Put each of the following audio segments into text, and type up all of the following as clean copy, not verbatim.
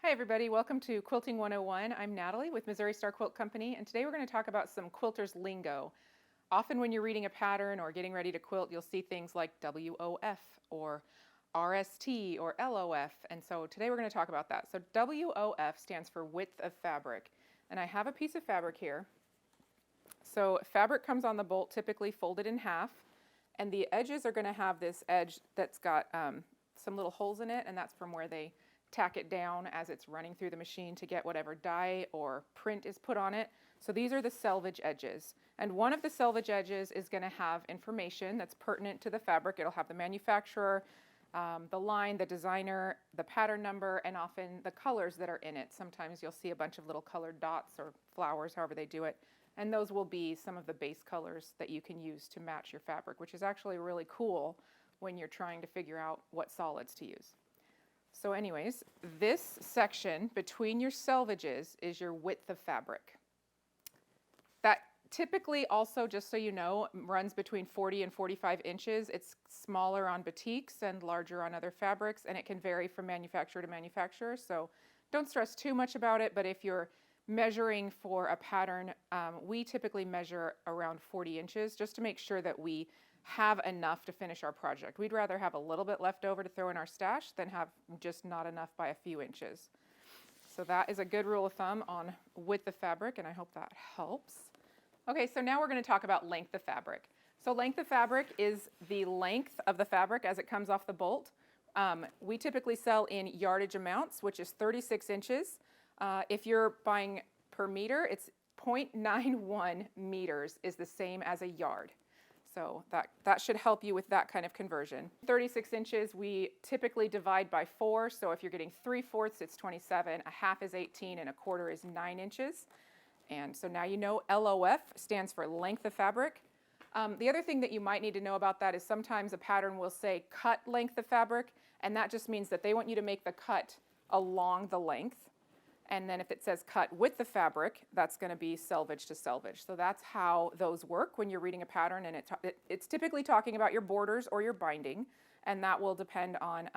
Hi everybody, welcome to Quilting 101. I'm Natalie with Missouri Star Quilt Company, and today we're going to talk about some quilters lingo. Often when you're reading a pattern or getting ready to quilt, you'll see things like WOF or RST or LOF, and so today we're going to talk about that. So WOF stands for width of fabric, and I have a piece of fabric here. So fabric comes on the bolt typically folded in half, and the edges are going to have this edge that's got some little holes in it, and that's from where they tack it down as it's running through the machine to get whatever dye or print is put on it. So these are the selvage edges. And one of the selvage edges is going to have information that's pertinent to the fabric. It'll have the manufacturer, the line, the designer, the pattern number, and often the colors that are in it. Sometimes you'll see a bunch of little colored dots or flowers, however they do it. And those will be some of the base colors that you can use to match your fabric, which is actually really cool when you're trying to figure out what solids to use. So anyways, this section between your selvages is your width of fabric. That typically also, just so you know, runs between 40 and 45 inches. It's smaller on batiks and larger on other fabrics, and it can vary from manufacturer to manufacturer. So don't stress too much about it, but if you're measuring for a pattern, we typically measure around 40 inches just to make sure that we have enough to finish our project. We'd rather have a little bit left over to throw in our stash than have just not enough by a few inches. So that is a good rule of thumb on width of fabric, and I hope that helps. Okay, so now we're going to talk about length of fabric. So length of fabric is the length of the fabric as it comes off the bolt. We typically sell in yardage amounts, which is 36 inches. If you're buying per meter, it's 0.91 meters is the same as a yard. So that should help you with that kind of conversion. 36 inches, we typically divide by 4. So if you're getting 3/4, it's 27, a half is 18, and a quarter is 9 inches. And so now you know LOF stands for length of fabric. The other thing that you might need to know about that is sometimes a pattern will say cut length of fabric, and that just means that they want you to make the cut along the length. And then if it says cut with the fabric, that's going to be selvage to selvage. So that's how those work when you're reading a pattern, and it's typically talking about your borders or your binding, and that will depend on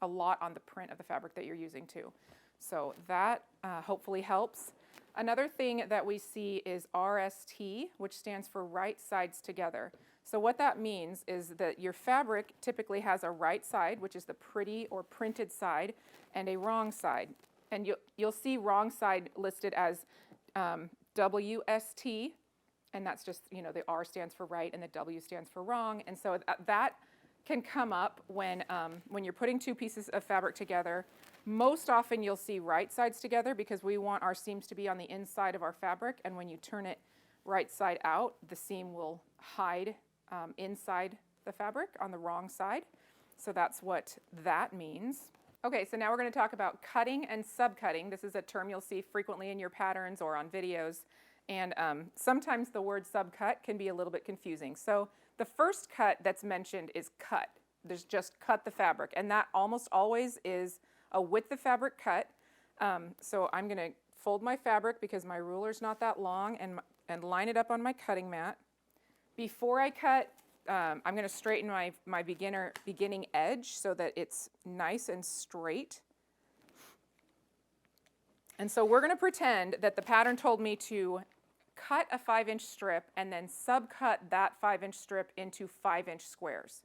a lot on the print of the fabric that you're using too. So that hopefully helps. Another thing that we see is RST, which stands for right sides together. So what that means is that your fabric typically has a right side, which is the pretty or printed side, and a wrong side. And you'll see wrong side listed as WST, and that's just, you know, the R stands for right and the W stands for wrong. And so that can come up when you're putting two pieces of fabric together. Most often you'll see right sides together because we want our seams to be on the inside of our fabric, and when you turn it right side out, the seam will hide inside the fabric on the wrong side. So that's what that means. Okay, so now we're going to talk about cutting and subcutting. This is a term you'll see frequently in your patterns or on videos, and sometimes the word subcut can be a little bit confusing. So the first cut that's mentioned is cut. There's just cut the fabric, and that almost always is a width of fabric cut. So I'm going to fold my fabric because my ruler's not that long and line it up on my cutting mat. Before I cut, I'm going to straighten my beginning edge so that it's nice and straight. And so we're going to pretend that the pattern told me to cut a 5-inch strip and then subcut that 5-inch strip into 5-inch squares.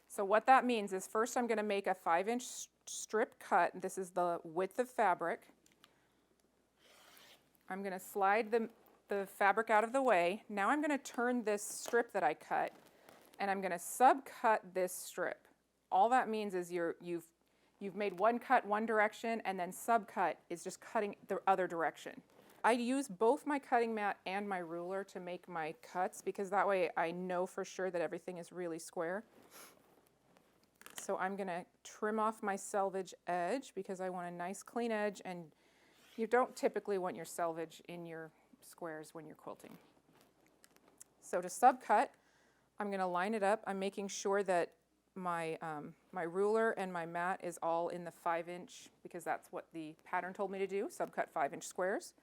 So what that means is first I'm going to make a 5-inch strip cut. This is the width of fabric. I'm going to slide the fabric out of the way. Now I'm going to turn this strip that I cut, and I'm going to subcut this strip. All that means is you've made one cut one direction, and then subcut is just cutting the other direction. I use both my cutting mat and my ruler to make my cuts because that way I know for sure that everything is really square. So I'm going to trim off my selvage edge because I want a nice clean edge, and you don't typically want your selvage in your squares when you're quilting. So to subcut, I'm going to line it up. I'm making sure that my ruler and my mat is all in the 5-inch because that's what the pattern told me to do, subcut 5-inch squares.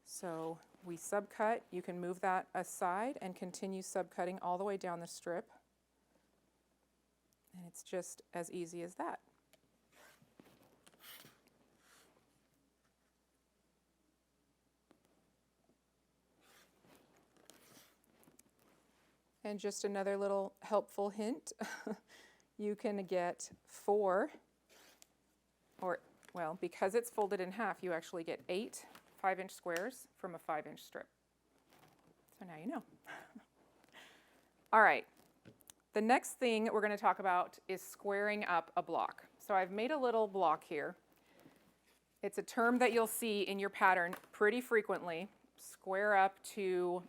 So we subcut. You can move that aside and continue subcutting all the way down the strip. And it's just as easy as that. And just another little helpful hint, you can get 4, or, well, because it's folded in half, you actually get 8 5-inch squares from a 5-inch strip. So now you know. All right, the next thing we're going to talk about is squaring up a block. So I've made a little block here. It's a term that you'll see in your pattern pretty frequently. Square up to,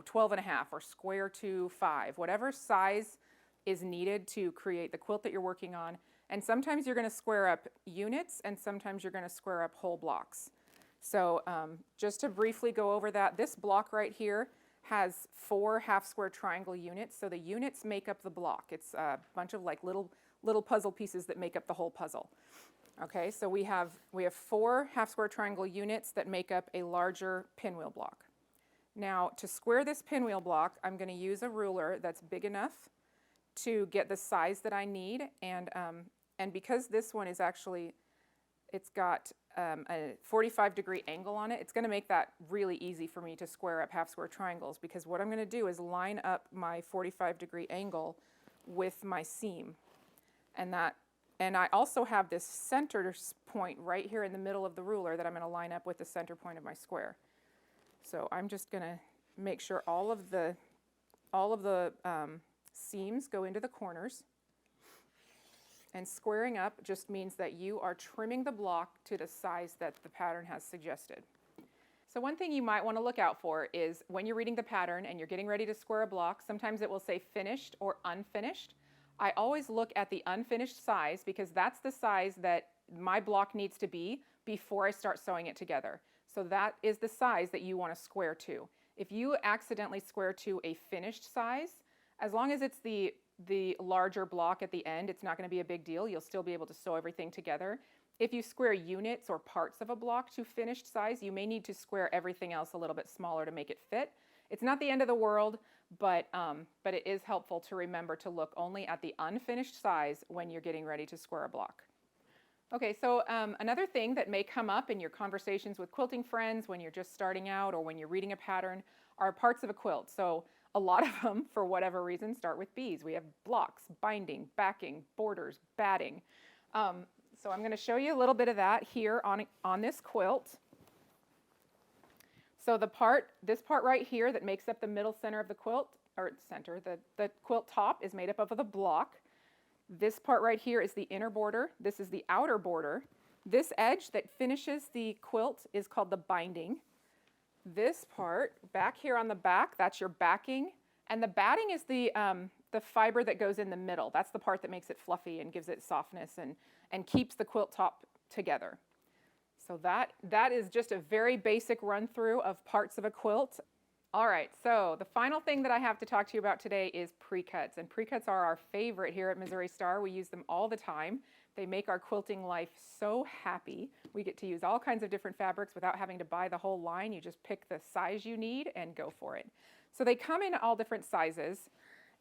12 and a half, or square to 5, whatever size is needed to create the quilt that you're working on. And sometimes you're going to square up units, and sometimes you're going to square up whole blocks. So just to briefly go over that, this block right here has 4 half-square triangle units. So the units make up the block. It's a bunch of like little puzzle pieces that make up the whole puzzle. Okay, so we have 4 half-square triangle units that make up a larger pinwheel block. Now, to square this pinwheel block, I'm going to use a ruler that's big enough to get the size that I need, and because this one is actually, it's got a 45-degree angle on it, it's going to make that really easy for me to square up half-square triangles, because what I'm going to do is line up my 45-degree angle with my seam, and I also have this center point right here in the middle of the ruler that I'm going to line up with the center point of my square. So I'm just going to make sure all of the seams go into the corners. And squaring up just means that you are trimming the block to the size that the pattern has suggested. So one thing you might want to look out for is when you're reading the pattern and you're getting ready to square a block, sometimes it will say finished or unfinished. I always look at the unfinished size because that's the size that my block needs to be before I start sewing it together. So that is the size that you want to square to. If you accidentally square to a finished size, as long as it's the larger block at the end, it's not going to be a big deal. You'll still be able to sew everything together. If you square units or parts of a block to finished size, you may need to square everything else a little bit smaller to make it fit. It's not the end of the world, but it is helpful to remember to look only at the unfinished size when you're getting ready to square a block. Okay, so another thing that may come up in your conversations with quilting friends when you're just starting out or when you're reading a pattern are parts of a quilt. So a lot of them, for whatever reason, start with B's. We have blocks, binding, backing, borders, batting. So I'm going to show you a little bit of that here on this quilt. So this part right here that makes up the middle center of the quilt, or center, the quilt top is made up of the block. This part right here is the inner border. This is the outer border. This edge that finishes the quilt is called the binding. This part back here on the back, that's your backing. And the batting is the fiber that goes in the middle. That's the part that makes it fluffy and gives it softness and keeps the quilt top together. So that is just a very basic run through of parts of a quilt. All right, so the final thing that I have to talk to you about today is pre-cuts. And pre-cuts are our favorite here at Missouri Star. We use them all the time. They make our quilting life so happy. We get to use all kinds of different fabrics without having to buy the whole line. You just pick the size you need and go for it. So they come in all different sizes.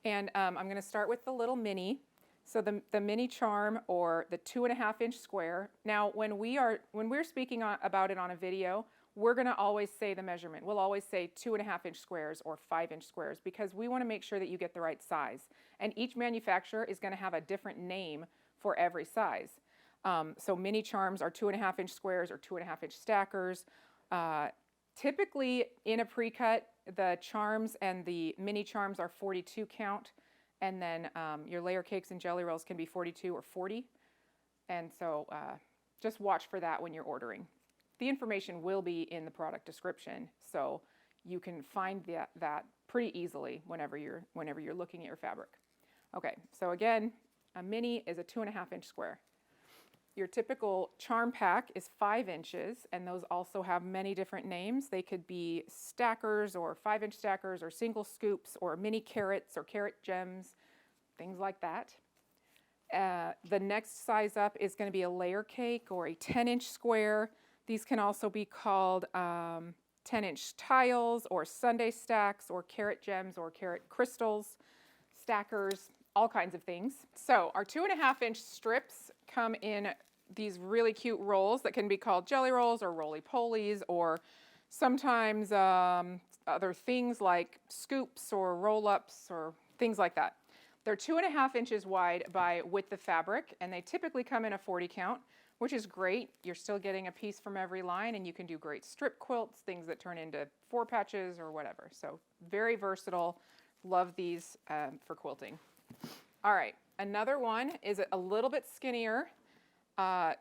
And I'm going to start with the little mini. So the mini charm, or the 2.5-inch square. Now, when we're speaking about it on a video, we're going to always say the measurement. We'll always say 2.5-inch squares or 5-inch squares because we want to make sure that you get the right size. And each manufacturer is going to have a different name for every size. So mini charms are 2.5-inch squares or 2.5-inch stackers. Typically in a pre-cut, the charms and the mini charms are 42 count. And then your layer cakes and jelly rolls can be 42 or 40. And so just watch for that when you're ordering. The information will be in the product description, so you can find that pretty easily whenever you're looking at your fabric. Okay, so again, a mini is a 2.5-inch square. Your typical charm pack is 5 inches, and those also have many different names. They could be stackers or 5-inch stackers or single scoops or mini carrots or carrot gems, things like that. The next size up is going to be a layer cake or a 10-inch square. These can also be called 10-inch tiles or Sunday stacks or carrot gems or carrot crystals, stackers, all kinds of things. So our 2.5-inch strips come in these really cute rolls that can be called jelly rolls or roly-polies, or sometimes other things like scoops or roll-ups or things like that. They're 2.5 inches wide by width of fabric, and they typically come in a 40 count, which is great. You're still getting a piece from every line, and you can do great strip quilts, things that turn into 4 patches or whatever. So very versatile. Love these for quilting. All right, another one is a little bit skinnier.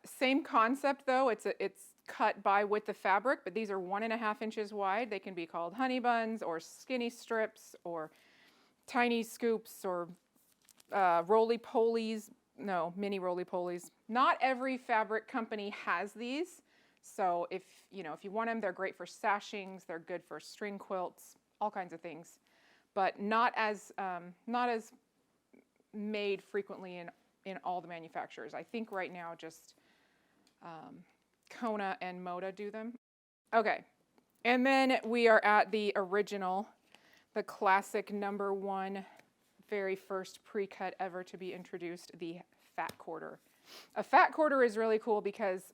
Same concept though. It's cut by width of fabric, but these are 1.5 inches wide. They can be called honey buns or skinny strips or tiny scoops or roly-polies. No, mini roly-polies. Not every fabric company has these. So if you want them, they're great for sashings. They're good for string quilts, all kinds of things. But not as made frequently in all the manufacturers. I think right now just Kona and Moda do them. Okay, and then we are at the original, the classic #1, very first pre-cut ever to be introduced, the fat quarter. A fat quarter is really cool because,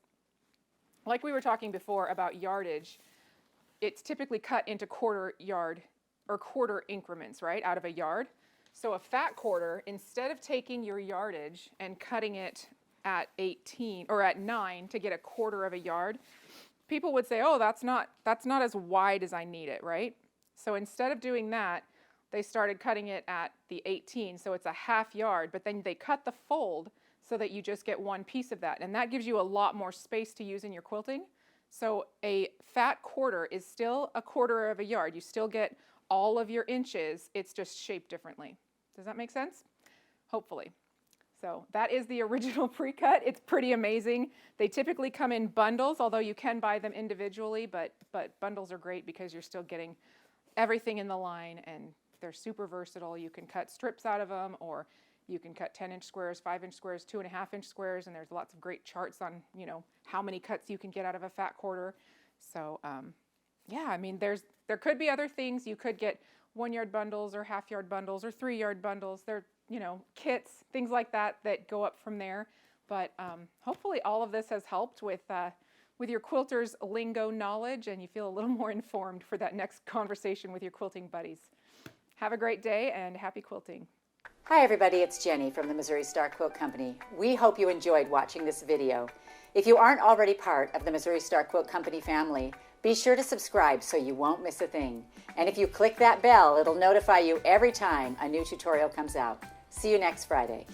like we were talking before about yardage, it's typically cut into quarter yard or quarter increments, right, out of a yard. So a fat quarter, instead of taking your yardage and cutting it at 18 or at 9 to get a quarter of a yard, people would say, oh, that's not as wide as I need it, right? So instead of doing that, they started cutting it at the 18, so it's a half yard, but then they cut the fold so that you just get one piece of that, and that gives you a lot more space to use in your quilting. So a fat quarter is still a quarter of a yard. You still get all of your inches, it's just shaped differently. Does that make sense? Hopefully. So that is the original pre-cut. It's pretty amazing. They typically come in bundles, although you can buy them individually, but bundles are great because you're still getting everything in the line, and they're super versatile. You can cut strips out of them, or you can cut 10-inch squares, 5-inch squares, 2.5-inch squares, and there's lots of great charts on, how many cuts you can get out of a fat quarter. So, yeah, I mean, there could be other things. You could get 1-yard bundles or half-yard bundles or 3-yard bundles. They're, kits, things like that go up from there. But hopefully all of this has helped with your quilter's lingo knowledge, and you feel a little more informed for that next conversation with your quilting buddies. Have a great day and happy quilting. Hi everybody, it's Jenny from the Missouri Star Quilt Company. We hope you enjoyed watching this video. If you aren't already part of the Missouri Star Quilt Company family, be sure to subscribe so you won't miss a thing. And if you click that bell, it'll notify you every time a new tutorial comes out. See you next Friday.